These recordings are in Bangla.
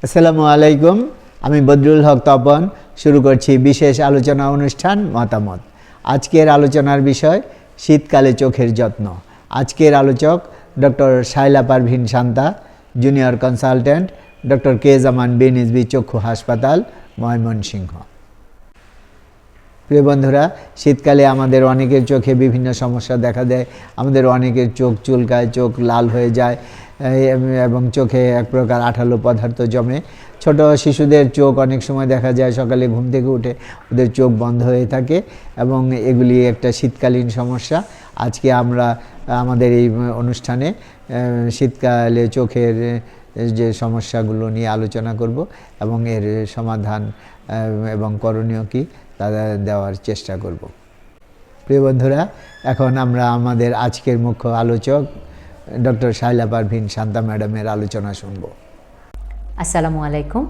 আসসালামু আলাইকুম। আমি বদরুল হক তপন শুরু করছি বিশেষ আলোচনা অনুষ্ঠান মতামত। আজকের আলোচনার বিষয় শীতকালে চোখের যত্ন। আজকের আলোচক doctor Shaila Parvin Shanta, junior consultant, doctor K Zaman BNSB চক্ষু হাসপাতাল, ময়মনসিংহ। প্রিয় বন্ধুরা, শীতকালে আমাদের অনেকের চোখে বিভিন্ন সমস্যা দেখা দেয়। আমাদের অনেকের চোখ চুলকায়, চোখ লাল হয়ে যায় এবং চোখে এক প্রকার আঠালো পদার্থ জমে। ছোট শিশুদের চোখ অনেক সময় দেখা যায় সকালে ঘুম থেকে উঠে ওদের চোখ বন্ধ হয়ে থাকে এবং এগুলি একটা শীতকালীন সমস্যা। আজকে আমরা আমাদের এই অনুষ্ঠানে শীতকালে চোখের যে সমস্যাগুলো নিয়ে আলোচনা করব এবং এর সমাধান এবং করণীয় কী তা দেওয়ার চেষ্টা করব। প্রিয় বন্ধুরা, এখন আমরা আমাদের আজকের মুখ্য আলোচক ডক্টর শায়লা পারভিন শান্তা ম্যাডামের আলোচনা শুনব। আসসালামু আলাইকুম।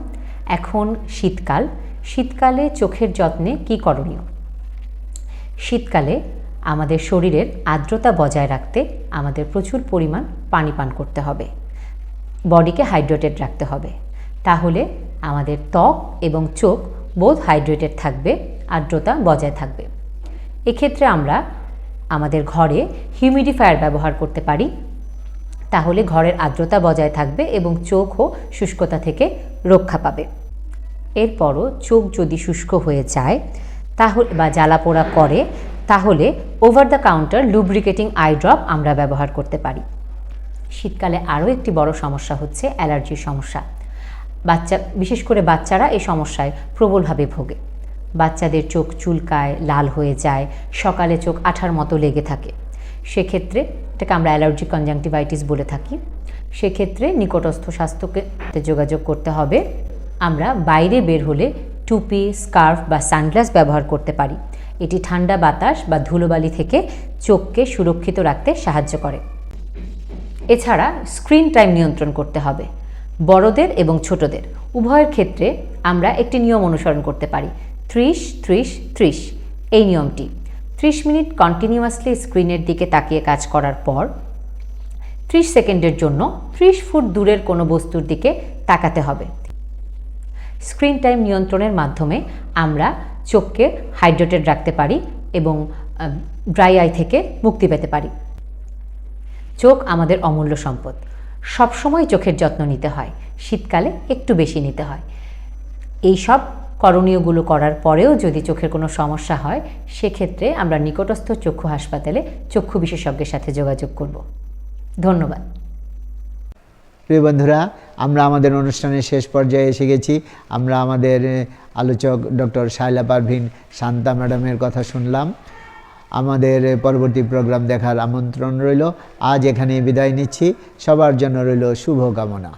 এখন শীতকালে চোখের যত্নে কি করণীয়? শীতকালে আমাদের শরীরের আর্দ্রতা বজায় রাখতে আমাদের প্রচুর পরিমাণ পানি পান করতে হবে, বডিকে হাইড্রেটেড রাখতে হবে। তাহলে আমাদের ত্বক এবং চোখ বোথ হাইড্রেটেড থাকবে, আর্দ্রতা বজায় থাকবে। এক্ষেত্রে আমরা আমাদের ঘরে হিউমিডিফায়ার ব্যবহার করতে পারি। তাহলে ঘরের আর্দ্রতা বজায় থাকবে এবং চোখও শুষ্কতা থেকে রক্ষা পাবে। এরপরও চোখ যদি শুষ্ক হয়ে যায় তাহলে বা জ্বালাপোড়া করে তাহলে over the counter lubricating I drop আমরা ব্যবহার করতে পারি। শীতকালে আরও একটি বড় সমস্যা হচ্ছে অ্যালার্জির সমস্যা। বিশেষ করে বাচ্চারা এই সমস্যায় প্রবলভাবে ভোগে। বাচ্চাদের চোখ চুলকায়, লাল হয়ে যায়, সকালে চোখ আঠার মতো লেগে থাকে। সেক্ষেত্রে এটাকে আমরা অ্যালার্জি কনজাংটিভাইটিস বলে থাকি। সেক্ষেত্রে নিকটস্থ স্বাস্থ্যকে যোগাযোগ করতে হবে। আমরা বাইরে বের হলে টুপি, স্কার্ফ বা সানগ্লাস ব্যবহার করতে পারি। এটি ঠান্ডা বাতাস বা ধুলোবালি থেকে চোখকে সুরক্ষিত রাখতে সাহায্য করে। এছাড়া স্ক্রিন টাইম নিয়ন্ত্রণ করতে হবে। বড়দের এবং ছোটদের উভয়ের ক্ষেত্রে আমরা একটি নিয়ম অনুসরণ করতে পারি, 30-30-30। এই নিয়মটি 30 মিনিট কন্টিনিউয়াসলি স্ক্রিনের দিকে তাকিয়ে কাজ করার পর 30 সেকেন্ডের জন্য 30 ফুট দূরের কোনো বস্তুর দিকে তাকাতে হবে। স্ক্রিন টাইম নিয়ন্ত্রণের মাধ্যমে আমরা চোখকে হাইড্রেটেড রাখতে পারি এবং ড্রাই আই থেকে মুক্তি পেতে পারি। চোখ আমাদের অমূল্য সম্পদ। সবসময় চোখের যত্ন নিতে হয়, শীতকালে একটু বেশি নিতে হয়। এই সব করণীয়গুলো করার পরেও যদি চোখের কোনো সমস্যা হয় সেক্ষেত্রে আমরা নিকটস্থ চক্ষু হাসপাতালে চক্ষু বিশেষজ্ঞের সাথে যোগাযোগ করব। ধন্যবাদ। প্রিয় বন্ধুরা, আমরা আমাদের অনুষ্ঠানের শেষ পর্যায়ে এসে গেছি। আমরা আমাদের আলোচক ডক্টর শায়লা পারভিন শান্তা ম্যাডামের কথা শুনলাম। আমাদের পরবর্তী প্রোগ্রাম দেখার আমন্ত্রণ রইল। আজ এখানে বিদায় নিচ্ছি। সবার জন্য রইল শুভকামনা।